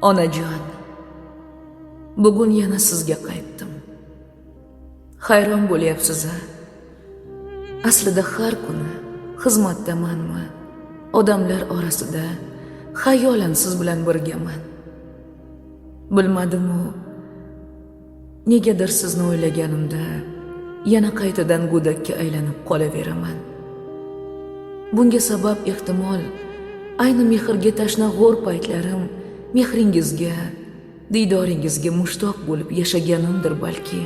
Onajon, bugun yana sizga qaytdim. Hayron bo'lyapsiz-a? Aslida har kuni xizmatdamanmi? Odamlar orasida xayolan siz bilan birgaman. Bilmadim-u, negadir sizni o'ylaganimda yana qaytadan go'dakka aylanib qolaveraman. Bunga sabab ehtimol ayni mehrga tashna g'o'r paytlarim mehringizga, diydoringizga mushtoq bo'lib yashaganimdir balki.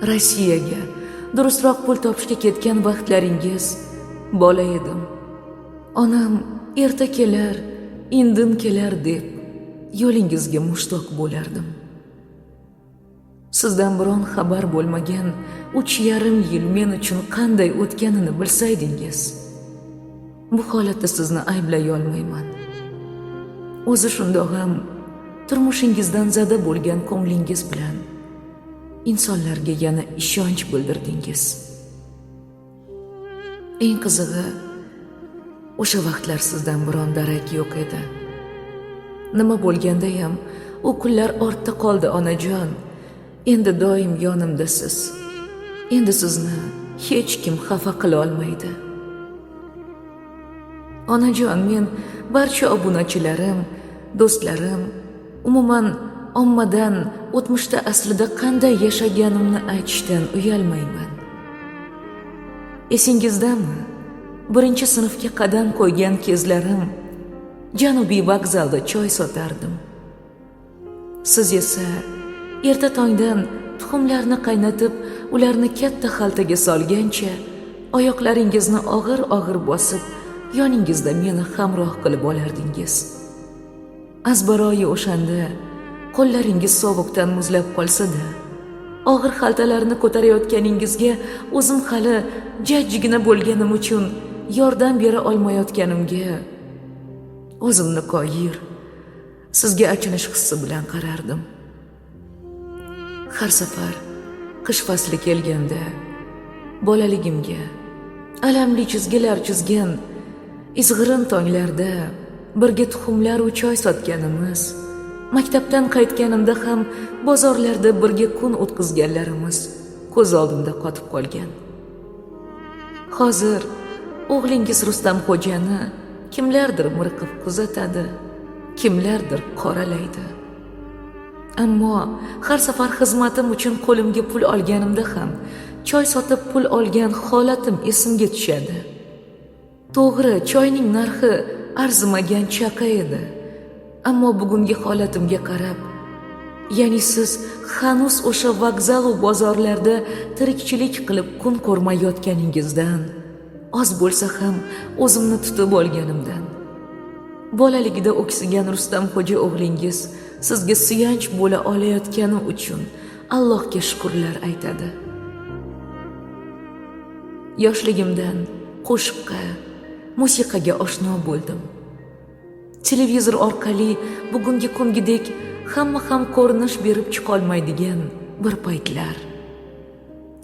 Rossiyaga, durustroq pul topishga ketgan vaqtlaringiz bola edim. Onam erta kelar, indin kelar deb yo'lingizga mushtoq bo'lardim. Sizdan biron xabar bo'lmagan 3,5 yil men uchun qanday o'tganini bilsaydingiz, bu holatda sizni ayblay olmayman. O'zi shundoq ham turmushingizdan zada bo'lgan ko'nglingiz bilan insonlarga yana ishonch bildirdingiz. Eng qizig'i, o'sha vaqtlar sizdan biron darak yo'q edi. Nima bo'lganda ham u kunlar ortda qoldi onajon. Endi doim yonimdasiz. Endi sizni hech kim xafa qila olmaydi. Onajon, men barcha obunachilarim, do'stlarim, umuman ommadan o'tmishda aslida qanday yashaganimni aytishdan uyalmayman. Esingizdami? 1-sinfga qadam qo'ygan kezlarim Janubiy vokzalda choy sotardim. Siz esa erta tongdan tuxumlarni qaynatib, ularni katta xaltaga solgancha, oyoqlaringizni og'ir-og'ir bosib, yoningizda meni hamroh qilib olardingiz. Azbaroyi o'shanda qo'llaringiz sovuqdan muzlab qolsa-da, og'ir xaltalarni ko'tarayotganingizga o'zim hali jajjigina bo'lganim uchun yordam bera olmayotganimga o'zimni qoyir, sizga achinish hissi bilan qarardim. Har safar qish fasli kelganda bolaligimga alamli chizgilar chizgan izg'irin tonglarda birga tuxumlar va choy sotganimiz, maktabdan qaytganimda ham bozorlarda birga kun o'tkazganlarimiz ko'z oldimda qotib qolgan. Hozir o'g'lingiz Rustamxo'jani kimlardir miriqib kuzatadi, kimlardir qoralaydi. Ammo har safar xizmatim uchun qo'limga pul olganimda ham choy sotib pul olgan holatim esimga tushadi. To'g'ri, choyning narxi arzimagan chaqa edi. Ammo bugungi holatimga qarab, ya'ni siz hanuz o'sha vokzal va bozorlarda tirikchilik qilib kun ko'rmayotganingizdan, oz bo'lsa ham o'zimni tutib olganimdan, bolaligida o'ksigan Rustamxo'ja o'g'lingiz sizga suyanch bo'la olayotgani uchun Allohga shukrlar aytadi. Yoshligimdan qo'shiqqa, musiqaga oshno bo'ldim. Televizor orqali bugungi kungidek hamma ham ko'rinish berib chiqolmaydigan bir paytlar.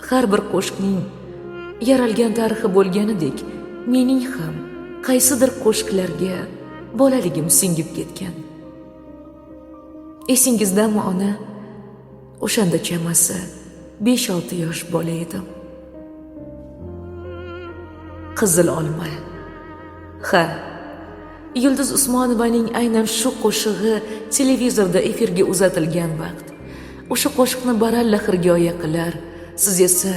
Har bir qo'shiqning yaralgan tarixi bo'lganidek, mening ham qaysidir qo'shiqlarga bolaligim singib ketgan. Esingizdami ona? O'shanda chamasi 5-6 yosh bola edim. Qizil olma. Ha, Yulduz Usmonovaning aynan shu qo'shig'i televizorda efirga uzatilgan vaqt, o'sha qo'shiqni baralla hirgoya qilar, siz esa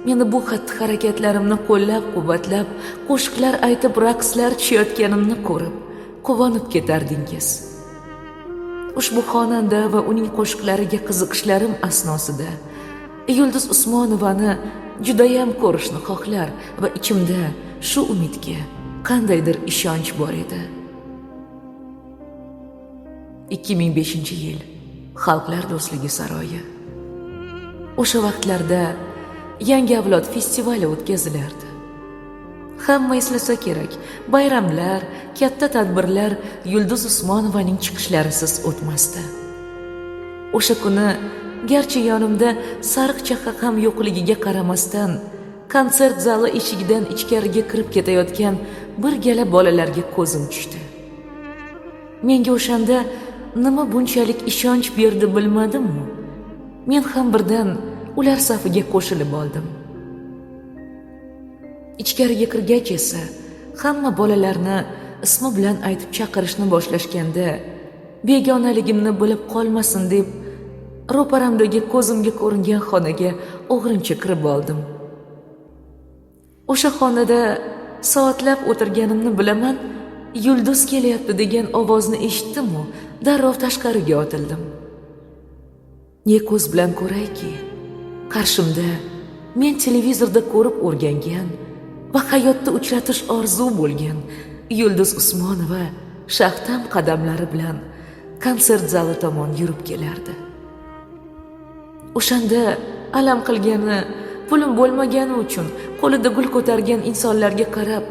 meni bu xatti-harakatlarimni qo'llab-quvvatlab, qo'shiqlar aytib, raqslar tushayotganimni ko'rib, quvonib ketardingiz. Ushbu xonanda va uning qo'shiqlariga qiziqishlarim asnosida Yulduz Usmonovani judayam ko'rishni xohlar va ichimda shu umidga qandaydir ishonch bor edi. 2005-yil Xalqlar do'stligi saroyi. O'sha vaqtlarda yangi avlod festivali o'tkazilardi. Hamma eslasa kerak, bayramlar, katta tadbirlar Yulduz Usmonovaning chiqishlarisiz o'tmasdi. O'sha kuni garchi yonimda sariq chaqa ham yo'qligiga qaramasdan, konsert zali eshigidan ichkariga kirib ketayotgan bir gala bolalarga ko'zim tushdi. Menga o'shanda nima bunchalik ishonch berdi bilmadim-ku. Men ham birdan ular safiga qo'shilib oldim. Ichkariga kirgach esa hamma bolalarni ismi bilan aytib chaqirishni boshlashganda, begonaligimni bilib qolmasin deb ro'paramdagi ko'zimga ko'ringan xonaga o'g'rincha kirib oldim. O'sha xonada soatlab o'tirganimni bilaman, Yulduz kelyapti degan ovozni eshitdim-u, darrov tashqariga otildim. Ne ko'z bilan ko'rayki, qarshimda men televizorda ko'rib o'rgangan va hayotda uchratish orzu bo'lgan Yulduz Usmonova shaxtam qadamlari bilan konsert zali tomon yurib kelardi. O'shanda alam qilgani, pulim bo'lmagani uchun qo'lida gul ko'targan insonlarga qarab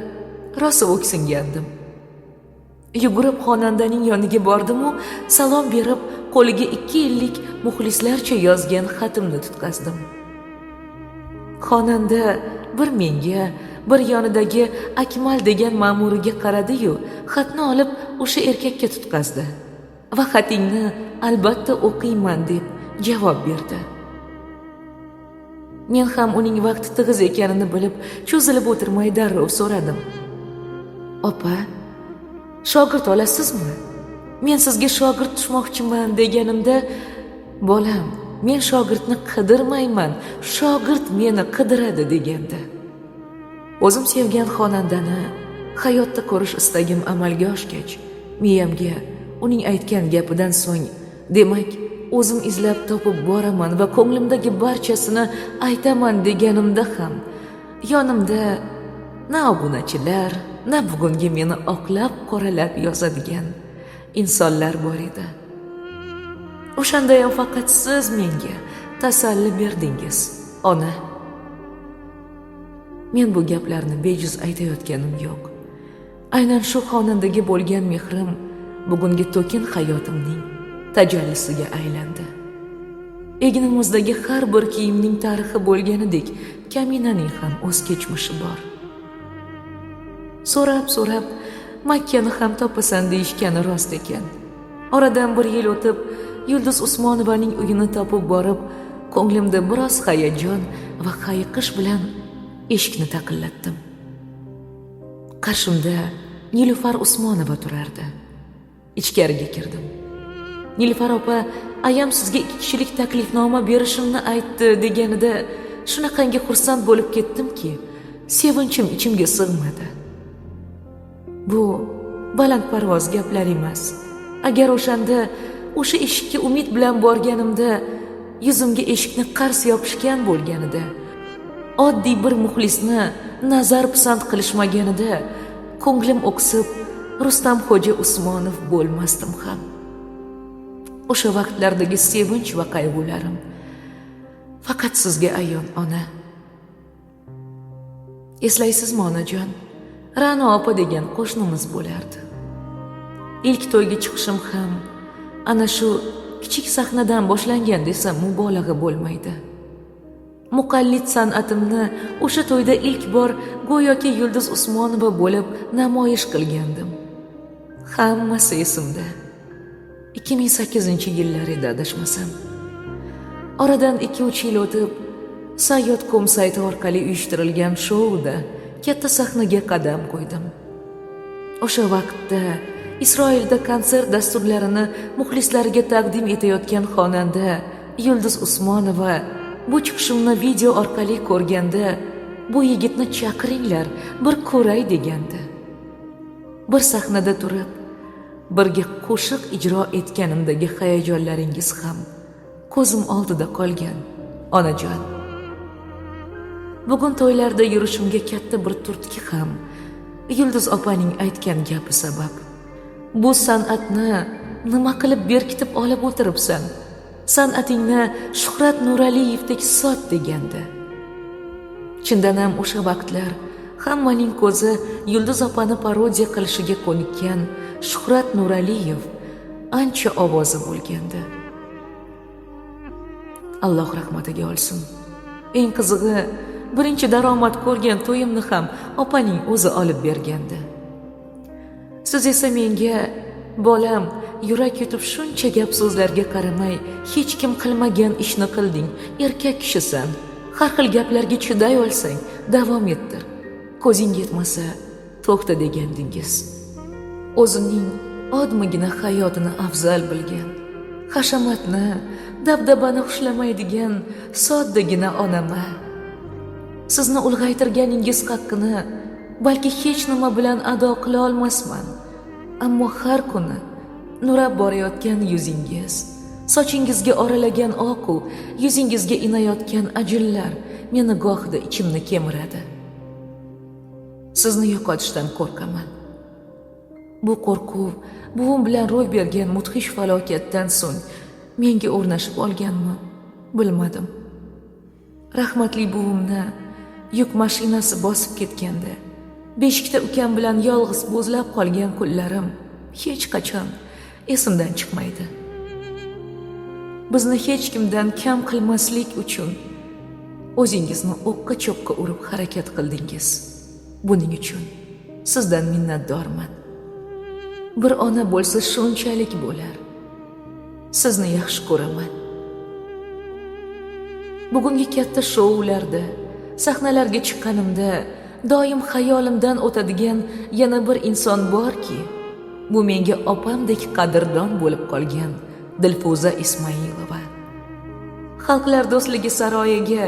rosa o'ksingandim. Yugurib xonandaning yoniga bordim-u, salom berib, qo'liga 2 yillik muxlislarcha yozgan xatimni tutqazdim. Xonanda bir menga, bir yonidagi Akmal degan ma'muriga qaradi-yu, xatni olib o'sha erkakka tutqazdi va xatingni albatta o'qiyman deb javob berdi. Men ham uning vaqti tig'iz ekanini bilib, cho'zilib o'tirmay darrov so'radim. Opa, shogird olasizmi? Men sizga shogird tushmoqchiman deganimda, bolam, men shogirdni qidirmayman, shogird meni qidiradi degandi. O'zim sevgan xonandani hayotda ko'rish istagim amalga oshgach, miyamga uning aytgan gapidan so'ng, demak, o'zim izlab topib boraman va ko'nglimdagi barchasini aytaman deganimda ham yonimda na obunachilar, na bugungi meni oqlab qoralab yozadigan insonlar bor edi. O'shanda ham faqat siz menga tasalli berdingiz, ona. Men bu gaplarni bejuz aytayotganim yo'q. Aynan shu xonandaga bo'lgan mehrim bugungi to'kin hayotimning tajallisiga aylandi. Egnimizdagi har bir kiyimning tarixi bo'lganidek, kaminaning ham o'z kechmishi bor. So'rab Makkani ham topasan deyishgani rost ekan. Oradan 1 yil o'tib, Yulduz Usmonovaning uyini topib borib, ko'nglimda biroz hayajon va hayiqish bilan eshikni taqillatdim. Qarshimda Nilufar Usmonova turardi. Ichkariga kirdim. Nilufar opa, ayam sizga 2 kishilik taklifnoma berishimni aytdi deganida shunaqangi xursand bo'lib ketdimki, sevinchim ichimga sig'madi. Bu balandparvoz gaplar emas. Agar o'shanda o'sha eshikka umid bilan borganimda, yuzimga eshikni qars yopishgan bo'lganida, oddiy bir muxlisni nazar pisand qilishmaganida, ko'nglim o'ksib, Rustamxo'ja Usmonov bo'lmasdim ham. O'sha vaqtlardagi sevinch va qayg'ularim faqat sizga ayon, ona. Eslaysizmi, onajon? Ra'no opa degan qo'shnimiz bo'lardi. Ilk to'yga chiqishim ham ana shu kichik sahnadan boshlangan desam mubolag'a bo'lmaydi. Muqallid san'atimni o'sha to'yda ilk bor go'yoki Yulduz Usmonova bo'lib namoyish qilgandim. Hammasi esimda. 2008-yillar edi adashmasam. Oradan 2-3 yil o'tib, Sayyod.com sayti orqali uyushtirilgan shouda katta sahnaga qadam qo'ydim. O'sha vaqtda Isroilda konsert dasturlarini muxlislariga taqdim etayotgan xonanda Yulduz Usmonova bu chiqishimni video orqali ko'rganda, bu yigitni chaqiringlar, bir ko'ray degandi. Bir sahnada turib, birga qo'shiq ijro etganimdagi hayajonlaringiz ham ko'zim oldida qolgan, onajon. Bugun to'ylarda yurishimga katta bir turtki ham Yulduz opaning aytgan gapi sabab. Bu san'atni nima qilib berkitib olib o'tiribsan? San'atingni Shuhrat Nuraliyevdek sot degandi. Chindan ham o'sha vaqtlar hammaning ko'zi Yulduz opani parodiya qilishiga ko'nikkan Shuhrat Nuraliyev ancha ovozi bo'lgandi. Alloh rahmatiga olsin. Eng qizig'i, birinchi daromad ko'rgan to'yimni ham opaning o'zi olib bergandi. Siz esa menga bolam, yurak yutib shuncha gap so'zlarga qaramay, hech kim qilmagan ishni qilding. Erkak kishisan. Har xil gaplarga chiday olsang, davom ettir. Ko'zing yetmasa, to'xta degandingiz. O'zining odmigina hayotini afzal bilgan, hashamatni, dabdabani xushlamaydigan soddagina onama. Sizni ulg'aytirganingiz haqqini balki hech nima bilan ado qila olmasman, ammo har kuni nurab borayotgan yuzingiz, sochingizga oralagan oq, yuzingizga inayotgan ajinlar meni gohida ichimni kemiradi. Sizni yo'qotishdan qo'rqaman. Bu qo'rquv buvim bilan ro'y bergan mudhish falokatdan so'ng menga o'rnashib olganmi, bilmadim. Rahmatli buvimni yuk mashinasi bosib ketganda, beshikda ukam bilan yolg'iz bo'zlab qolgan kunlarim hech qachon esimdan chiqmaydi. Bizni hech kimdan kam qilmaslik uchun o'zingizni o'qqa cho'qqa urib harakat qildingiz. Buning uchun sizdan minnatdorman. Bir ona bo'lsa shunchalik bo'lar. Sizni yaxshi ko'raman. Bugungi katta shoularda, sahnalarga chiqqanimda doim xayolimdan o'tadigan yana bir inson borki, bu menga opamdek qadrdon bo'lib qolgan Dilfuza Ismoilova. Xalqlar do'stligi saroyiga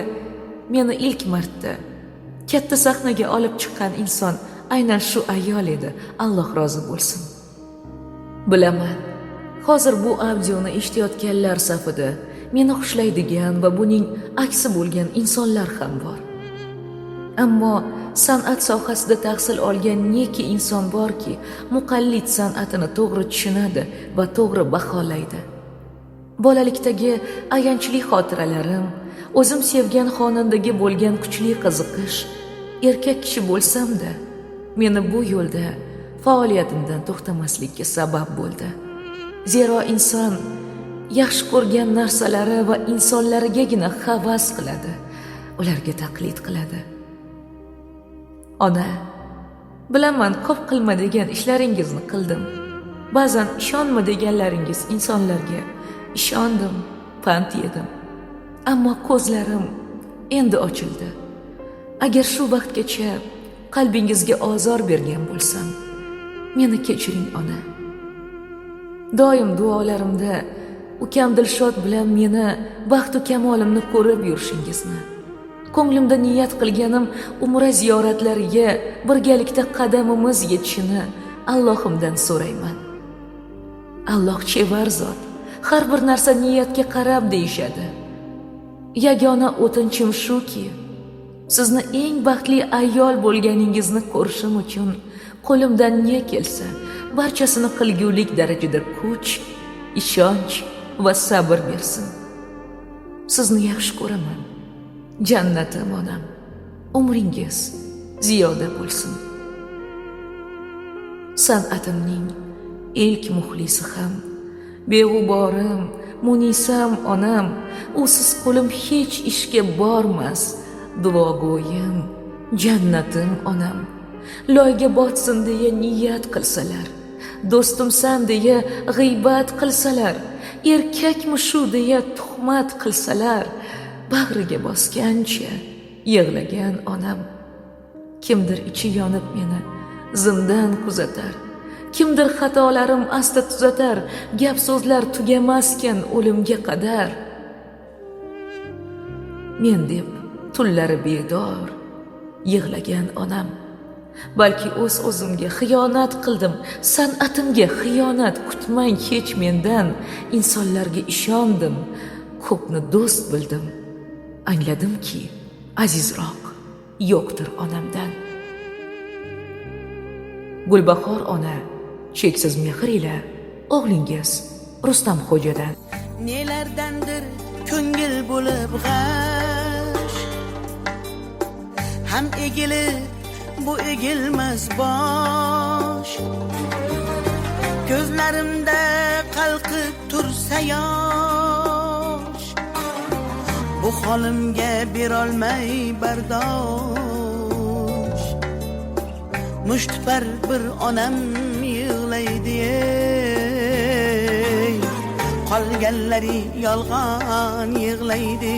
meni ilk marta katta sahnaga olib chiqqan inson aynan shu ayol edi. Alloh rozi bo'lsin. Bilaman, hozir bu audioni eshitayotganlar safida meni xushlaydigan va buning aksi bo'lgan insonlar ham bor. Ammo san'at sohasida tahsil olgan neki inson borki, muqallid san'atini to'g'ri tushunadi va to'g'ri baholaydi. Bolalikdagi ayanchli xotiralarim, o'zim sevgan xonandaga bo'lgan kuchli qiziqish, erkak kishi bo'lsam-da, meni bu yo'lda faoliyatimdan to'xtamaslikka sabab bo'ldi. Zero inson yaxshi ko'rgan narsalari va insonlarigagina havas qiladi, ularga taqlid qiladi. Ona, bilaman ko'p qilma degan ishlaringizni qildim. Ba'zan ishonma deganlaringiz insonlarga ishondim, pand yedim. Ammo ko'zlarim endi ochildi. Agar shu vaqtgacha qalbingizga ozor bergan bo'lsam, meni kechiring ona. Doim duolarimda ukam Dilshod bilan meni baxtu kamolimni ko'rib yurishingizni, ko'nglimda niyat qilganim umra ziyoratlariga birgalikda qadamimiz yetishini Allohimdan so'rayman. Alloh chevar zot, har bir narsa niyatga qarab deyishadi. Yagona o'tinchim shuki, sizni eng baxtli ayol bo'lganingizni ko'rishim uchun qo'limdan ne kelsa, barchasini qilgulik darajada kuch, ishonch va sabr bersin. Sizni yaxshi ko'raman. Jannatim onam. Umringiz ziyoda bo'lsin. San'atimning ilk muxlisi ham, beg'uborim, munisam onam. Usiz qo'lim hech ishga bormas. Duogo'yim, jannatim onam. Loyga botsin deya niyat qilsalar, do'stimsan deya g'iybat qilsalar, erkakmi shu deya tuhmat qilsalar, bag'riga bosgancha yig'lagan onam. Kimdir ichi yonib meni zimdan kuzatar, kimdir xatolarim asta tuzatar, gap so'zlar tugamaskan o'limga qadar. Men deb tunlari bedor yig'lagan onam. Balki o'zimga xiyonat qildim, san'atimga xiyonat kutmang hech mendan. Insonlarga ishondim, ko'pni do'st bildim. Angladimki, azizroq yo'qdir onamdan. Gulbahor ona, cheksiz mehr ila o'g'lingiz Rustamxo'jadan. Nelardandir ko'ngil bo'lib g'ash, ham egilib bu egilmas bosh. Ko'zlarimda qalqib tursa yosh, bu holimga berolmay bardosh. Mushtpar bir onam yig'laydi qolganlari yolg'on yig'laydi